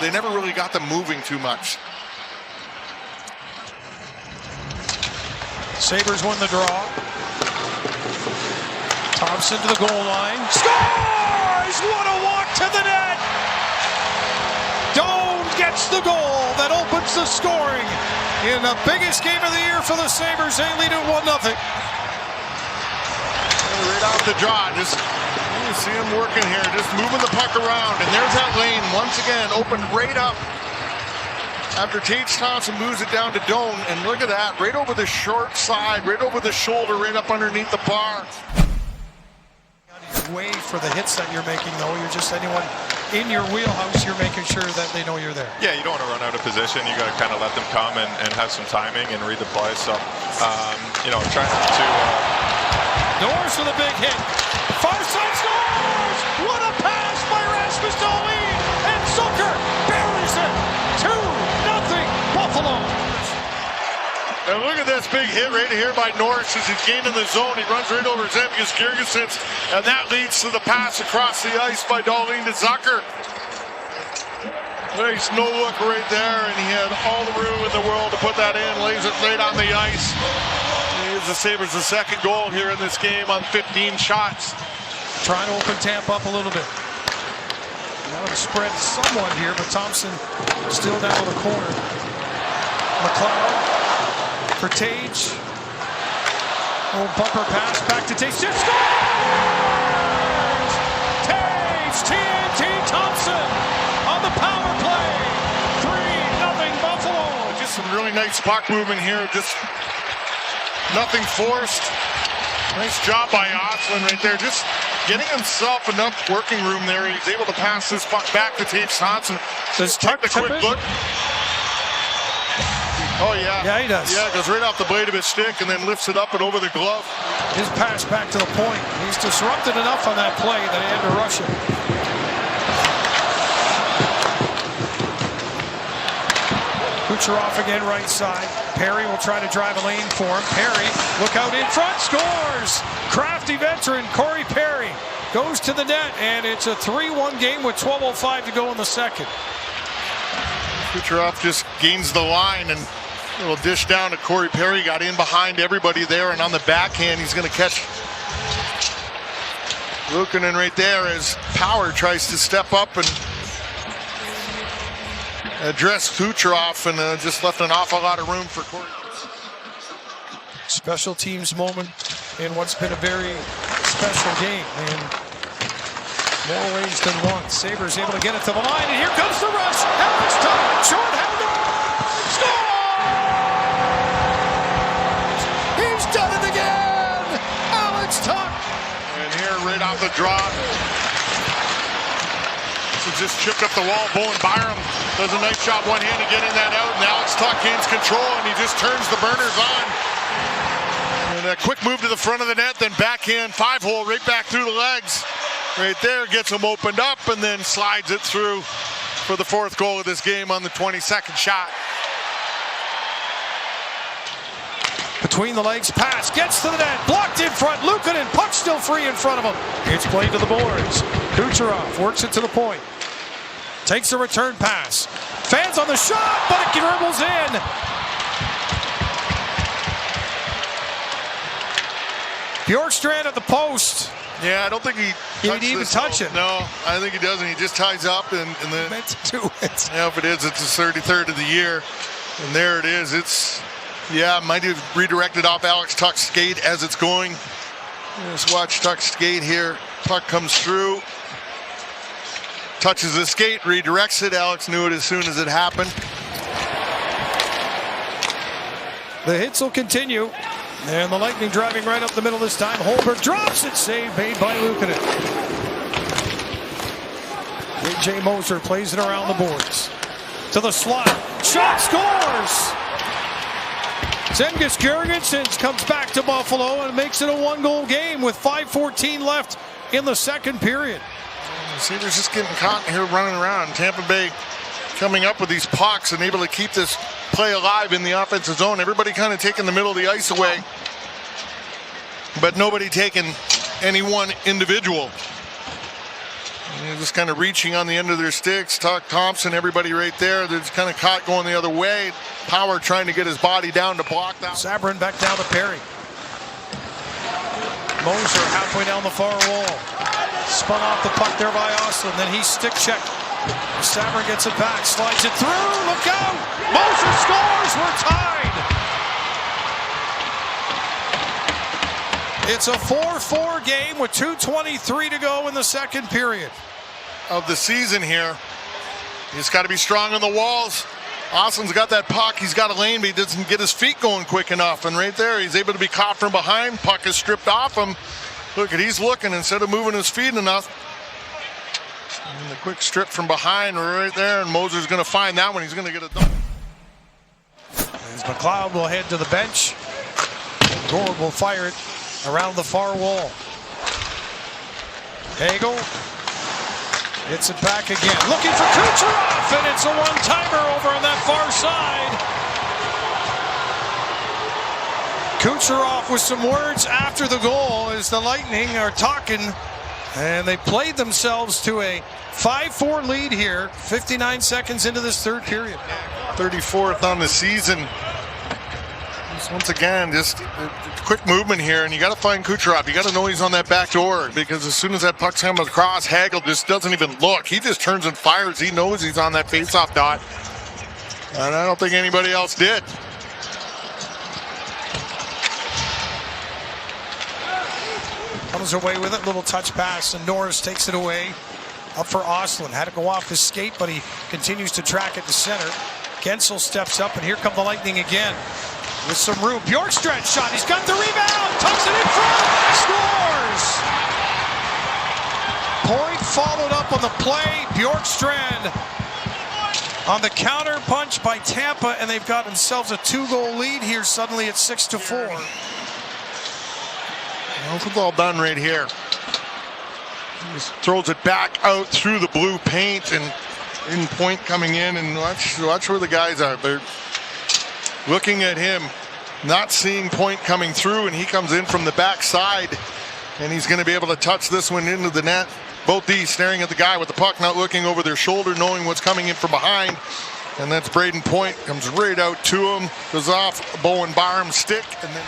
they never really got them moving too much. Sabres win the draw. Thompson to the goal line. Scores! What a walk to the net! Doan gets the goal that opens the scoring in the biggest game of the year for the Sabres. They lead it 1-0. Right off the draw, just you see him working here, just moving the puck around, and there's that lane once again opened right up after Tage Thompson moves it down to Doan, and look at that, right over the short side, right over the shoulder, right up underneath the bar. Way for the hits that you're making, though. You're just anyone in your wheelhouse, you're making sure that they know you're there. Yeah, you don't want to run out of position. You got to kind of let them come and have some timing and read the play. So, try not to. Norris with a big hit. Far side scores! What a pass by Rasmus Dahlin! And Zucker buries it! 2-0 Buffalo! And look at this big hit right here by Norris as he's gaining the zone. He runs right over Zemgus Girgensons, and that leads to the pass across the ice by Dahlin to Zucker. Nice no-look right there, and he had all the room in the world to put that in. Lays it right on the ice. Here's the Sabres' the second goal here in this game on 15 shots. Trying to open Tampa up a little bit. Want to spread somewhat here, but Thompson still down the corner. McLeod for Tage. Little bumper pass back to Tage. Scores! Tage, TNT Thompson on the power play. 3-0 Buffalo. Just some really nice puck movement here. Just nothing forced. Nice job by Ostlund right there. Just getting himself enough working room there. He's able to pass this puck back to Tage Thompson. Does Take the quick look. Oh, yeah. Yeah, he does. Yeah, goes right off the blade of his stick and then lifts it up and over the glove. His pass back to the point. He's disrupted enough on that play that he had to rush it. Kucherov again right side. Perry will try to drive a lane for him. Perry, look out in front, scores! Crafty veteran Corey Perry goes to the net, and it's a 3-1 game with 12:05 to go in the second. Kucherov just gains the line and a little dish down to Corey Perry. Got in behind everybody there, and on the backhand, he's going to catch Luukkonen right there as Power tries to step up and address Kucherov, and just left an awful lot of room for Corey. Special teams moment in what's been a very special game in more ways than one. Sabres able to get it to the line, and here comes the rush. Alex Tuch, short-hander, scores! He's done it again! Alex Tuch! And here, right off the draw, just chipped up the wall. Bowen Byram does a nice job one-handed getting that out, and Alex Tuch gains control, and he just turns the burners on. And a quick move to the front of the net, then backhand 5-hole right back through the legs. Right there, gets him opened up, and then slides it through for the fourth goal of this game on the 22nd shot. Between the legs pass, gets to the net, blocked in front, Luukkonen, puck still free in front of him. It's played to the boards. Kucherov works it to the point. Takes a return pass. Fans on the shot, but it dribbles in. Bjorkstrand at the post. Yeah, I don't think he didn't even touch it. No, I think he doesn't. He just ties up, and then meant to do it. Yeah, if it is, it's his 33rd of the year, and there it is. It's might have redirected off Alex Tuch's skate as it's going. Just watch Tuch's skate here. Puck comes through, touches the skate, redirects it. Alex knew it as soon as it happened. The hits will continue. And the Lightning driving right up the middle this time. Holmberg drops it. Save made by Luukkonen. A.J. Moser plays it around the boards. To the slot. Shot scores! Zemgus Girgensons comes back to Buffalo and makes it a one-goal game with 5:14 left in the second period. Sabres just getting caught here running around. Tampa Bay coming up with these pucks and able to keep this play alive in the offensive zone. Everybody kind of taking the middle of the ice away, but nobody taking any one individual. They're just kind of reaching on the end of their sticks. Thompson, everybody right there. They're just kind of caught going the other way. Power trying to get his body down to block that. Sabourin back down to Perry. Moser halfway down the far wall. Spun off the puck there by Austin. Then he stick check. Sabourin gets it back. Slides it through. Look out! Moser scores! We're tied! It's a 4-4 game with 2:23 to go in the second period. Of the season here. He's got to be strong on the walls. Austin's got that puck. He's got a lane, but he doesn't get his feet going quick enough. And right there, he's able to be caught from behind. Puck is stripped off him. Look at, he's looking instead of moving his feet enough. And the quick strip from behind right there, and Moser's going to find that one. He's going to get it done. As McLeod will head to the bench. Gord will fire it around the far wall. Hagel hits it back again. Looking for Kucherov, and it's a one-timer over on that far side. Kucherov with some words after the goal as the Lightning are talking, and they played themselves to a 5-4 lead here, 59 seconds into this third period. 34th on the season. Once again, just quick movement here, and you got to find Kucherov. You got to know he's on that back door, because as soon as that puck's coming across, Hagel just doesn't even look. He just turns and fires. He knows he's on that faceoff dot, and I don't think anybody else did. Comes away with it, little touch pass, and Norris takes it away. Up for Ostlund, had to go off his skate, but he continues to track it to center. Gensel steps up, and here come the Lightning again. With some room, Bjorkstrand shot, he's got the rebound, tucks it in front, scores! Point followed up on the play, Bjorkstrand on the counter punch by Tampa, and they've got themselves a 2-goal lead here, suddenly it's 6-4. Well, it's all done right here. He just throws it back out through the blue paint, and in Point coming in, and watch where the guys are. They're looking at him, not seeing Point coming through, and he comes in from the backside, and he's going to be able to touch this one into the net. Both these staring at the guy with the puck, not looking over their shoulder, knowing what's coming in from behind. And that's Braden Point, comes right out to him, goes off Bowen Byram's stick, and then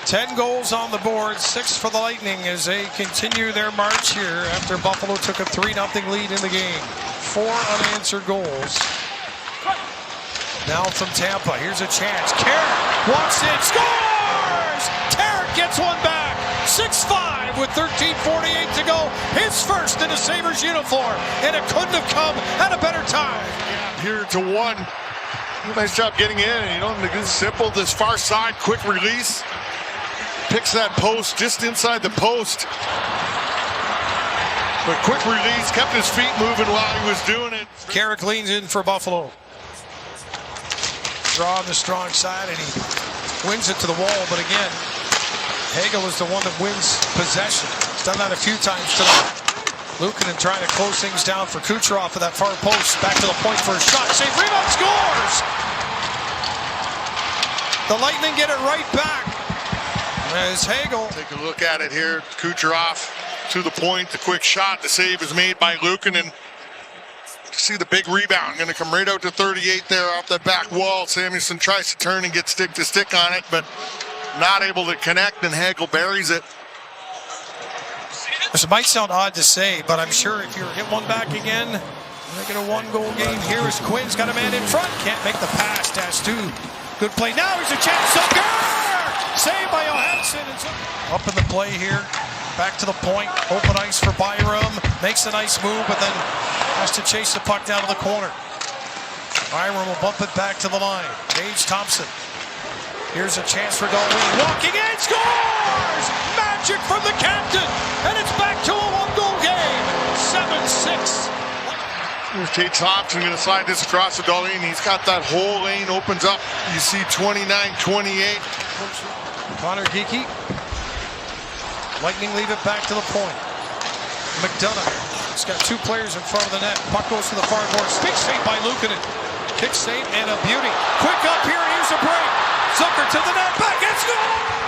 10 goals on the board, 6 for the Lightning as they continue their march here after Buffalo took a 3-0 lead in the game. 4 unanswered goals. Now from Tampa, here's a chance. Carrick walks in, scores! Tarrant gets one back. 6-5 with 13:48 to go. His first in a Sabres uniform, and it couldn't have come at a better time. here to 1. Nice job getting in, and you know, it's simple, this far side, quick release. Picks that post just inside the post. But quick release, kept his feet moving while he was doing it. Carrick leans in for Buffalo. Draw on the strong side, and he wins it to the wall, but again, Hagel is the one that wins possession. He's done that a few times tonight. Luukkonen trying to close things down for Kucherov for that far post. Back to the point for a shot. Save, rebound, scores! The Lightning get it right back. As Hagel. Take a look at it here. Kucherov to the point. The quick shot. The save is made by Luukkonen. See the big rebound. Going to come right out to 38 there off that back wall. Samuelsson tries to turn and get stick to stick on it, but not able to connect, and Hagel buries it. This might sound odd to say, but I'm sure if you hit one back again, make it a one-goal game. Here is Quinn's got a man in front. Can't make the pass. Dastu. Good play. Now here's a chance. Zucker! Saved by Johansson. Up in the play here. Back to the point. Open ice for Byram. Makes a nice move, but then has to chase the puck down to the corner. Byram will bump it back to the line. Gage Thompson. Here's a chance for Dahlin. Walking in, scores! Magic from the captain, and it's back to a one-goal game. 7-6. Here's Tate Thompson going to slide this across to Dahlin. He's got that whole lane opens up. You see 29-28. Connor Geekie. Lightning leave it back to the point. McDonough. He's got two players in front of the net. Puck goes to the far corner. Big save by Luukkonen. Kick save and a beauty. Quick up here. Here's a break. Zucker to the net. Back and scores!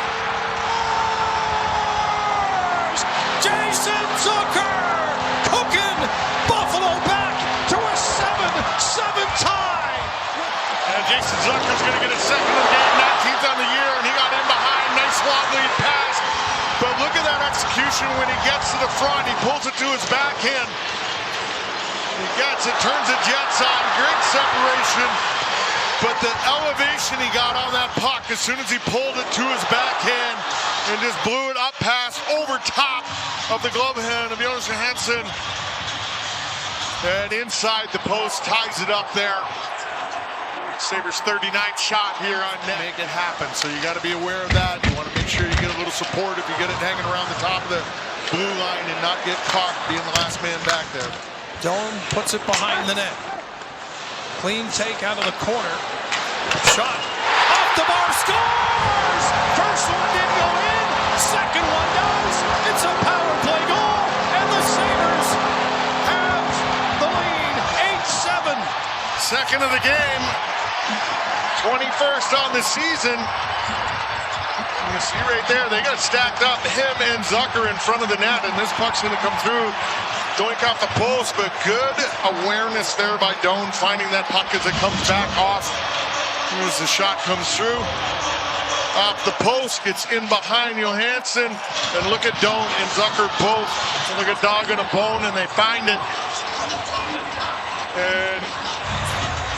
Jason Zucker cooking tie. And Jason Zucker's going to get a second of the game, 19th on the year, and he got in behind. Nice wobbly pass. But look at that execution when he gets to the front. He pulls it to his backhand. He gets it, turns it jet side. Great separation. But the elevation he got on that puck as soon as he pulled it to his backhand and just blew it up past over top of the glove hand of Jonas Johansson. And inside the post, ties it up there. Sabres 39th shot here on net. Make it happen, so you got to be aware of that. You want to make sure you get a little support if you get it hanging around the top of the blue line and not get caught being the last man back there. Doan puts it behind the net. Clean take out of the corner. Shot. Off the bar. Scores! First one didn't go in. Second one does. It's a power play goal. And the Sabres have the lead. 8-7. Second of the game. 21st on the season. You can see right there, they got stacked up, him and Zucker in front of the net, and this puck's going to come through. Doink off the post, but good awareness there by Doan, finding that puck as it comes back off. As the shot comes through. Off the post, gets in behind Johansson, and look at Doan and Zucker both. Like a dog and a bone, and they find it. And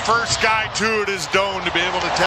first guy to it is Doan to be able to tap.